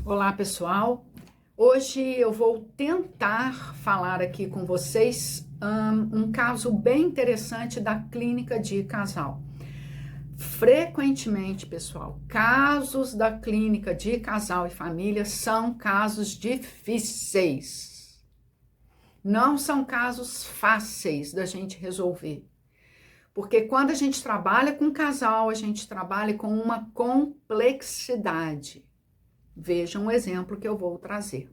Olá, pessoal. Hoje eu vou tentar falar aqui com vocês um caso bem interessante da clínica de casal. Frequentemente, pessoal, casos da clínica de casal e família são casos difíceis. Não são casos fáceis da gente resolver. Porque quando a gente trabalha com casal, a gente trabalha com uma complexidade. Veja um exemplo que eu vou trazer.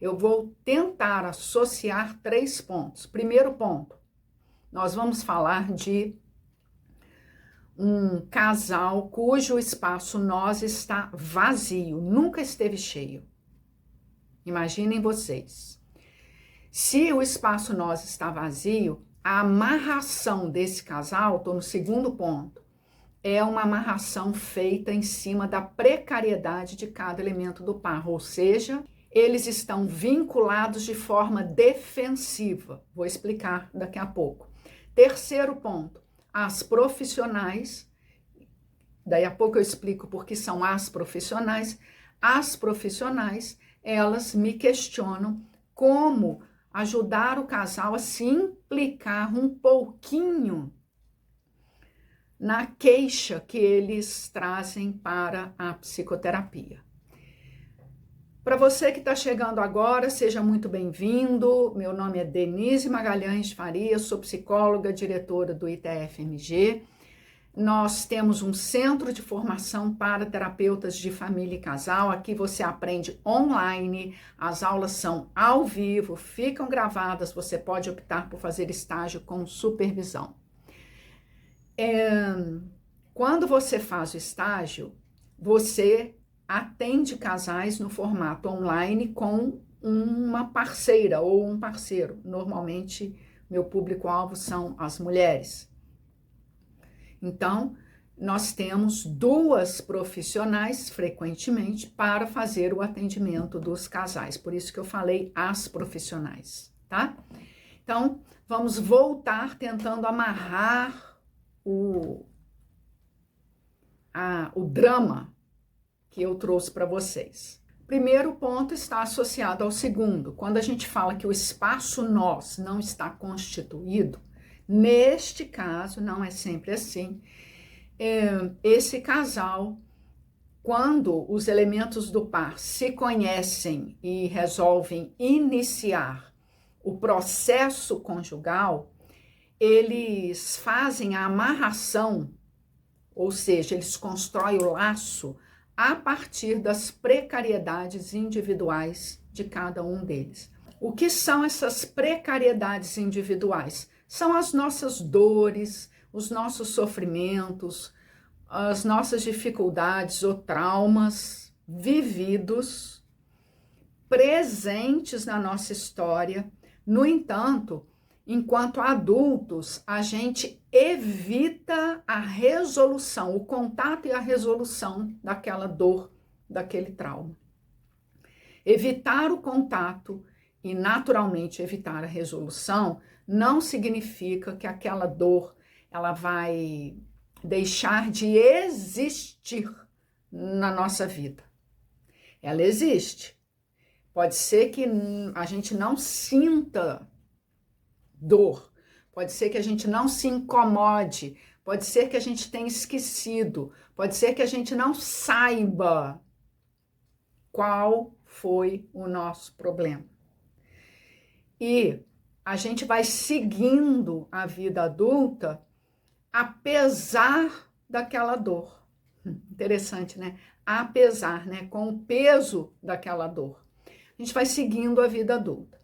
Eu vou tentar associar 3 pontos. Primeiro ponto, nós vamos falar de um casal cujo espaço nós está vazio, nunca esteve cheio. Imaginem vocês. Se o espaço nós está vazio, a amarração desse casal, estou no segundo ponto, é uma amarração feita em cima da precariedade de cada elemento do par, ou seja, eles estão vinculados de forma defensiva. Vou explicar daqui a pouco. Terceiro ponto, as profissionais, daí a pouco eu explico por que são as profissionais, elas me questionam como ajudar o casal a se implicar um pouquinho na queixa que eles trazem para a psicoterapia. Para você que está chegando agora, seja muito bem-vindo. Meu nome é Denise Magalhães Faria, sou psicóloga, diretora do ITFMG. Nós temos um centro de formação para terapeutas de família e casal. Aqui você aprende online, as aulas são ao vivo, ficam gravadas, você pode optar por fazer estágio com supervisão. Quando você faz o estágio, você atende casais no formato online com uma parceira ou um parceiro. Normalmente, meu público-alvo são as mulheres. Então, nós temos 2 profissionais, frequentemente, para fazer o atendimento dos casais. Por isso que eu falei as profissionais, tá? Então, vamos voltar tentando amarrar o drama que eu trouxe para vocês. Primeiro ponto está associado ao segundo. Quando a gente fala que o espaço nós não está constituído, neste caso, não é sempre assim, esse casal, quando os elementos do par se conhecem e resolvem iniciar o processo conjugal, eles fazem a amarração, ou seja, eles constroem o laço a partir das precariedades individuais de cada um deles. O que são essas precariedades individuais? São as nossas dores, os nossos sofrimentos, as nossas dificuldades ou traumas vividos, presentes na nossa história. No entanto, enquanto adultos, a gente evita a resolução, o contato e a resolução daquela dor, daquele trauma. Evitar o contato e, naturalmente, evitar a resolução não significa que aquela dor ela vai deixar de existir na nossa vida. Ela existe. Pode ser que a gente não sinta dor, pode ser que a gente não se incomode, pode ser que a gente tenha esquecido, pode ser que a gente não saiba qual foi o nosso problema. E a gente vai seguindo a vida adulta apesar daquela dor. Interessante, né? Apesar, né? Com o peso daquela dor. A gente vai seguindo a vida adulta.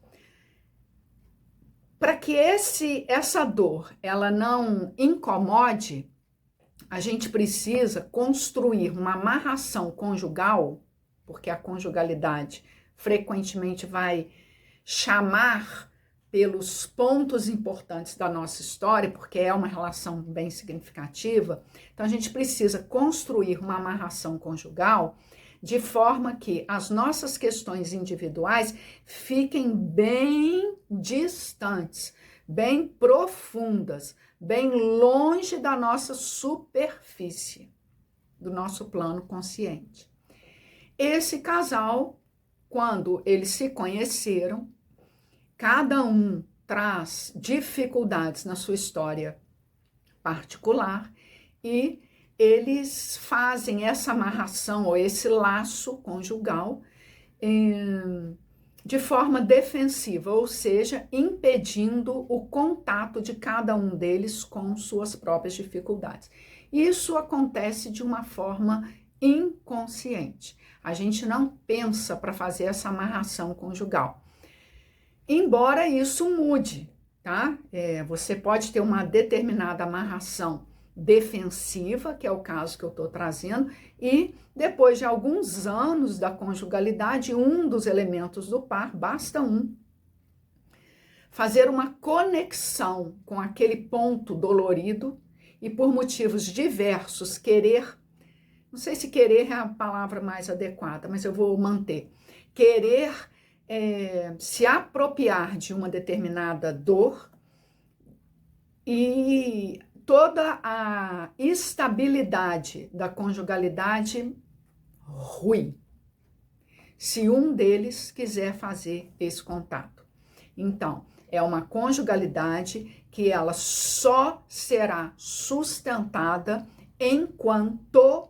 Para que essa dor ela não incomode, a gente precisa construir uma amarração conjugal, porque a conjugalidade frequentemente vai chamar pelos pontos importantes da nossa história, porque é uma relação bem significativa. Então a gente precisa construir uma amarração conjugal de forma que as nossas questões individuais fiquem bem distantes, bem profundas, bem longe da nossa superfície, do nosso plano consciente. Esse casal, quando eles se conheceram, cada um traz dificuldades na sua história particular e eles fazem essa amarração ou esse laço conjugal de forma defensiva, ou seja, impedindo o contato de cada um deles com suas próprias dificuldades. Isso acontece de uma forma inconsciente. A gente não pensa para fazer essa amarração conjugal. Embora isso mude, tá? Você pode ter uma determinada amarração defensiva, que é o caso que eu estou trazendo, e depois de alguns anos da conjugalidade, um dos elementos do par, basta um, fazer uma conexão com aquele ponto dolorido e por motivos diversos querer, não sei se querer é a palavra mais adequada, mas eu vou manter, querer se apropriar de uma determinada dor e toda a estabilidade da conjugalidade ruim, se um deles quiser fazer esse contato. Então, é uma conjugalidade que ela só será sustentada enquanto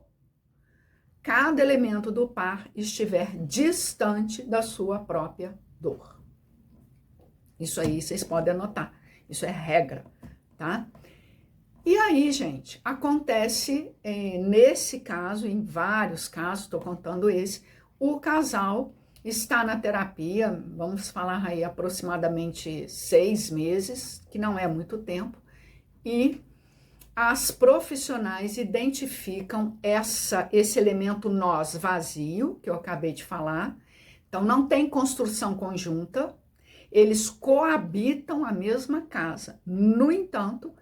cada elemento do par estiver distante da sua própria dor. Isso aí vocês podem anotar, isso é regra, tá? E aí, gente, acontece nesse caso, em vários casos, estou contando esse, o casal está na terapia, vamos falar aí aproximadamente 6 meses, que não é muito tempo, e as profissionais identificam esse elemento nós vazio, que eu acabei de falar, então não tem construção conjunta, eles coabitam a mesma casa, no entanto,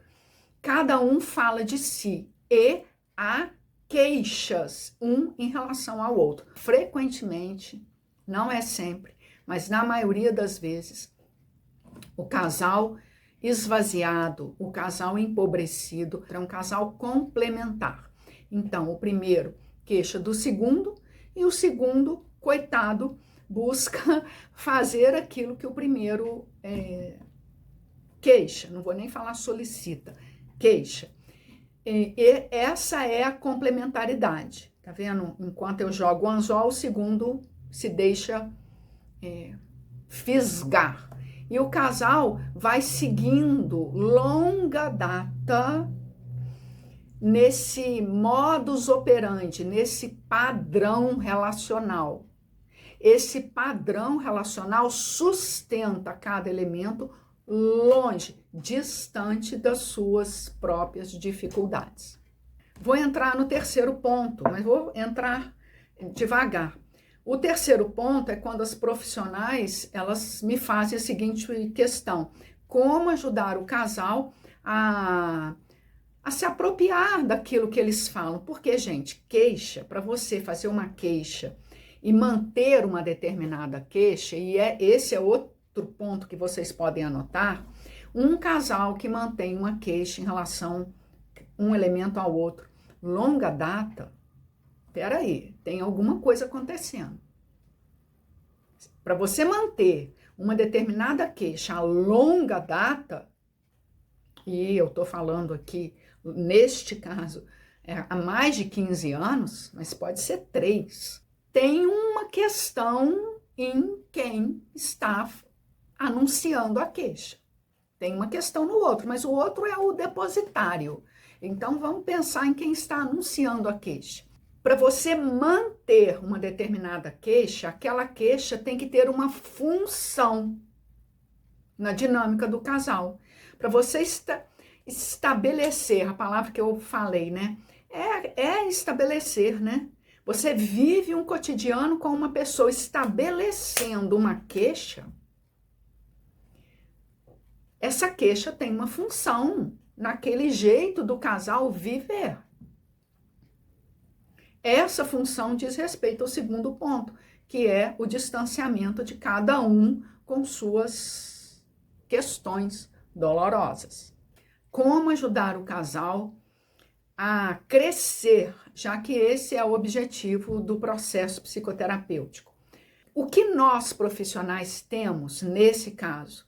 cada um fala de si e há queixas um em relação ao outro. Frequentemente, não é sempre, mas na maioria das vezes, o casal esvaziado, o casal empobrecido, é um casal complementar. Então, o primeiro queixa do segundo e o segundo, coitado, busca fazer aquilo que o primeiro queixa, não vou nem falar solicita, queixa. E essa é a complementaridade, tá vendo? Enquanto eu jogo o anzol, o segundo se deixa fisgar. E o casal vai seguindo longa data nesse modus operandi, nesse padrão relacional. Esse padrão relacional sustenta cada elemento longe, distante das suas próprias dificuldades. Vou entrar no terceiro ponto, mas vou entrar devagar. O terceiro ponto é quando as profissionais, elas me fazem a seguinte questão: como ajudar o casal a se apropriar daquilo que eles falam? Porque, gente, queixa, para você fazer uma queixa e manter uma determinada queixa, e esse é outro ponto que vocês podem anotar, um casal que mantém uma queixa em relação um elemento ao outro, longa data, peraí, tem alguma coisa acontecendo. Para você manter uma determinada queixa a longa data, e eu estou falando aqui, neste caso, há mais de 15 anos, mas pode ser 3, tem uma questão em quem está anunciando a queixa. Tem uma questão no outro, mas o outro é o depositário. Então, vamos pensar em quem está anunciando a queixa. Para você manter uma determinada queixa, aquela queixa tem que ter uma função na dinâmica do casal. Para você estabelecer, a palavra que eu falei, né? É estabelecer, né? Você vive um cotidiano com uma pessoa estabelecendo uma queixa. Essa queixa tem uma função naquele jeito do casal viver. Essa função diz respeito ao segundo ponto, que é o distanciamento de cada um com suas questões dolorosas. Como ajudar o casal a crescer, já que esse é o objetivo do processo psicoterapêutico. O que nós profissionais temos nesse caso?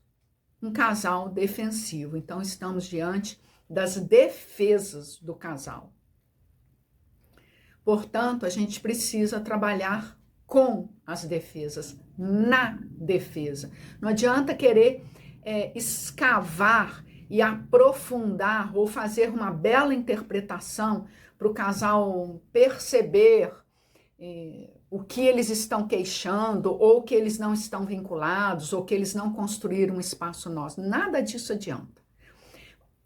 Um casal defensivo. Então, estamos diante das defesas do casal. Portanto, a gente precisa trabalhar com as defesas, na defesa. Não adianta querer escavar e aprofundar ou fazer uma bela interpretação para o casal perceber o que eles estão queixando, ou que eles não estão vinculados, ou que eles não construíram um espaço nosso. Nada disso adianta.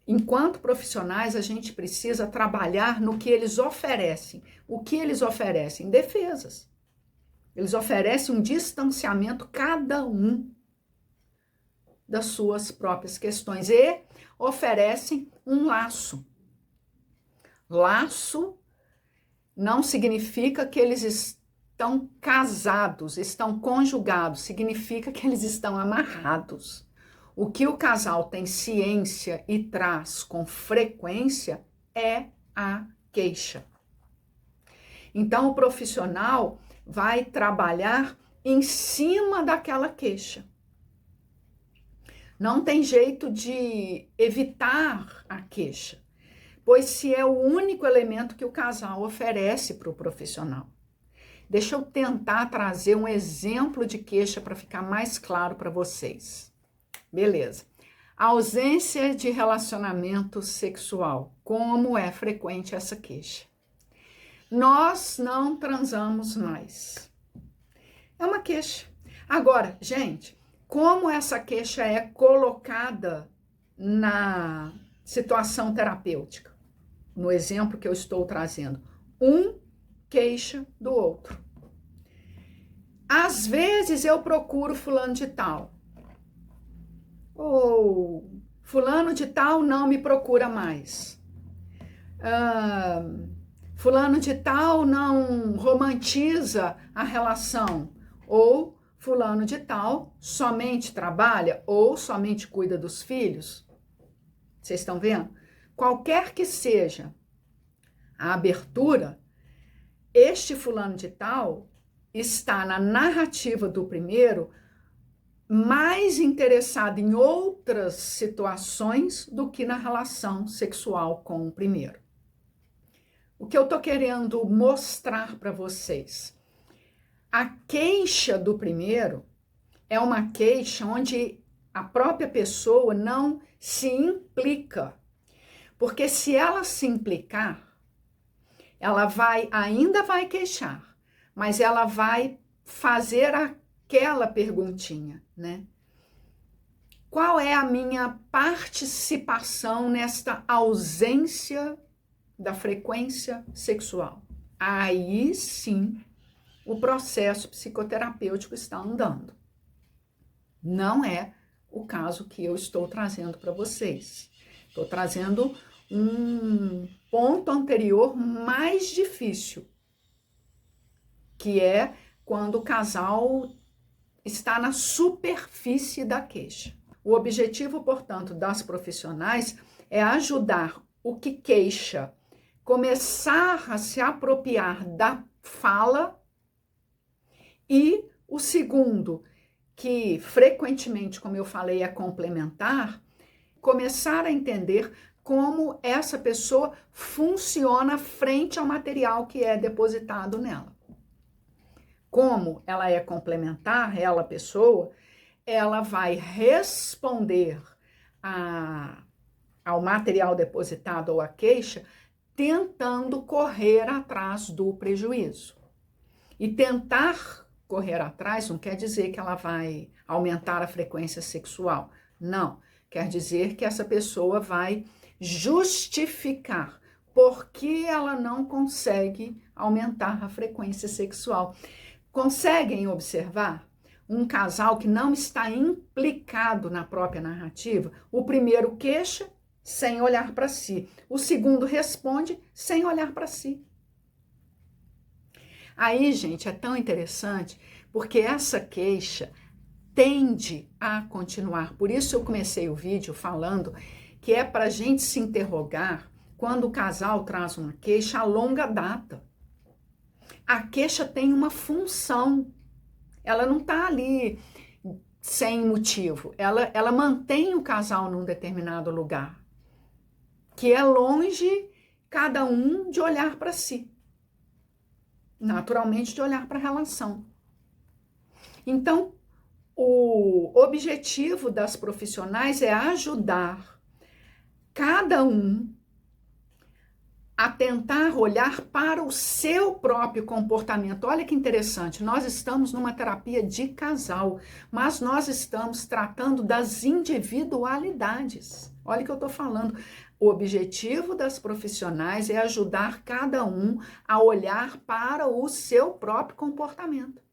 Enquanto profissionais, a gente precisa trabalhar no que eles oferecem. O que eles oferecem? Defesas. Eles oferecem um distanciamento, cada um, das suas próprias questões, e oferecem um laço. Laço não significa que eles estão casados, estão conjugados, significa que eles estão amarrados. O que o casal tem ciência e traz com frequência é a queixa. Então, o profissional vai trabalhar em cima daquela queixa. Não tem jeito de evitar a queixa, pois se é o único elemento que o casal oferece para o profissional. Deixa eu tentar trazer um exemplo de queixa para ficar mais claro para vocês. Beleza. A ausência de relacionamento sexual. Como é frequente essa queixa? Nós não transamos mais. É uma queixa. Agora, gente, como essa queixa é colocada na situação terapêutica? No exemplo que eu estou trazendo. Um queixa do outro. Às vezes eu procuro fulano de tal. Ou fulano de tal não me procura mais. Fulano de tal não romantiza a relação. Ou fulano de tal somente trabalha ou somente cuida dos filhos. Vocês estão vendo? Qualquer que seja a abertura, este fulano de tal está na narrativa do primeiro mais interessado em outras situações do que na relação sexual com o primeiro. O que eu estou querendo mostrar para vocês? A queixa do primeiro é uma queixa onde a própria pessoa não se implica. Porque se ela se implicar, ela ainda vai queixar, mas ela vai fazer aquela perguntinha, né? Qual é a minha participação nesta ausência da frequência sexual? Aí sim, o processo psicoterapêutico está andando. Não é o caso que eu estou trazendo para vocês. Estou trazendo um ponto anterior mais difícil, que é quando o casal está na superfície da queixa. O objetivo, portanto, das profissionais é ajudar o que queixa começar a se apropriar da fala, e o segundo, que frequentemente, como eu falei, é complementar, começar a entender como essa pessoa funciona frente ao material que é depositado nela. Como ela é complementar, ela, pessoa, ela vai responder ao material depositado ou à queixa, tentando correr atrás do prejuízo. E tentar correr atrás não quer dizer que ela vai aumentar a frequência sexual. Não, quer dizer que essa pessoa vai justificar por que ela não consegue aumentar a frequência sexual. Conseguem observar? Um casal que não está implicado na própria narrativa, o primeiro queixa sem olhar para si, o segundo responde sem olhar para si. Aí, gente, é tão interessante, porque essa queixa tende a continuar. Por isso eu comecei o vídeo falando que é para a gente se interrogar quando o casal traz uma queixa a longa data. A queixa tem uma função, ela não está ali sem motivo, ela mantém o casal num determinado lugar, que é longe cada um de olhar para si, naturalmente de olhar para a relação. Então, o objetivo das profissionais é ajudar cada um a tentar olhar para o seu próprio comportamento. Olha que interessante, nós estamos numa terapia de casal, mas nós estamos tratando das individualidades. Olha o que eu estou falando. O objetivo das profissionais é ajudar cada um a olhar para o seu próprio comportamento.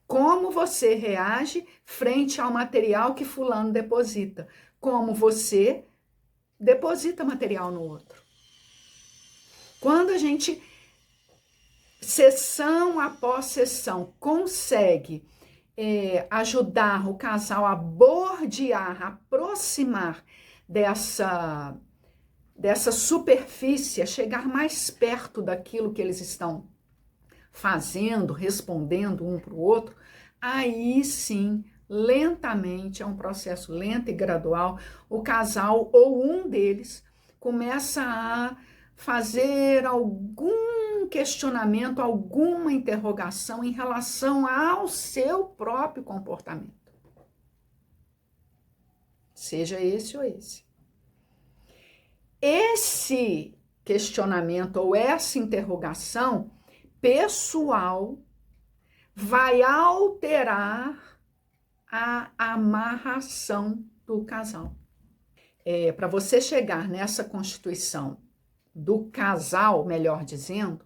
Como você reage frente ao material que fulano deposita? Como você deposita material no outro? Quando a gente, sessão após sessão, consegue ajudar o casal a bordear, a aproximar dessa superfície, a chegar mais perto daquilo que eles estão fazendo, respondendo um para o outro, aí sim, lentamente, é um processo lento e gradual, o casal ou um deles começa a fazer algum questionamento, alguma interrogação em relação ao seu próprio comportamento. Seja esse ou esse. Esse questionamento ou essa interrogação pessoal vai alterar a amarração do casal. Para você chegar nessa constituição do casal, melhor dizendo,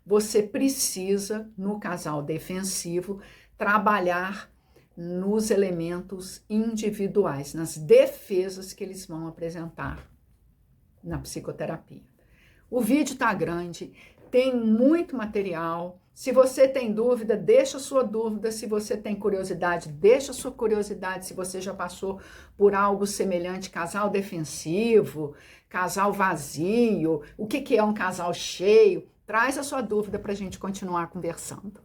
você precisa, no casal defensivo, trabalhar nos elementos individuais, nas defesas que eles vão apresentar na psicoterapia. O vídeo está grande, tem muito material. Se você tem dúvida, deixa a sua dúvida. Se você tem curiosidade, deixa a sua curiosidade. Se você já passou por algo semelhante, casal defensivo, casal vazio, o que é um casal cheio, traz a sua dúvida para a gente continuar conversando.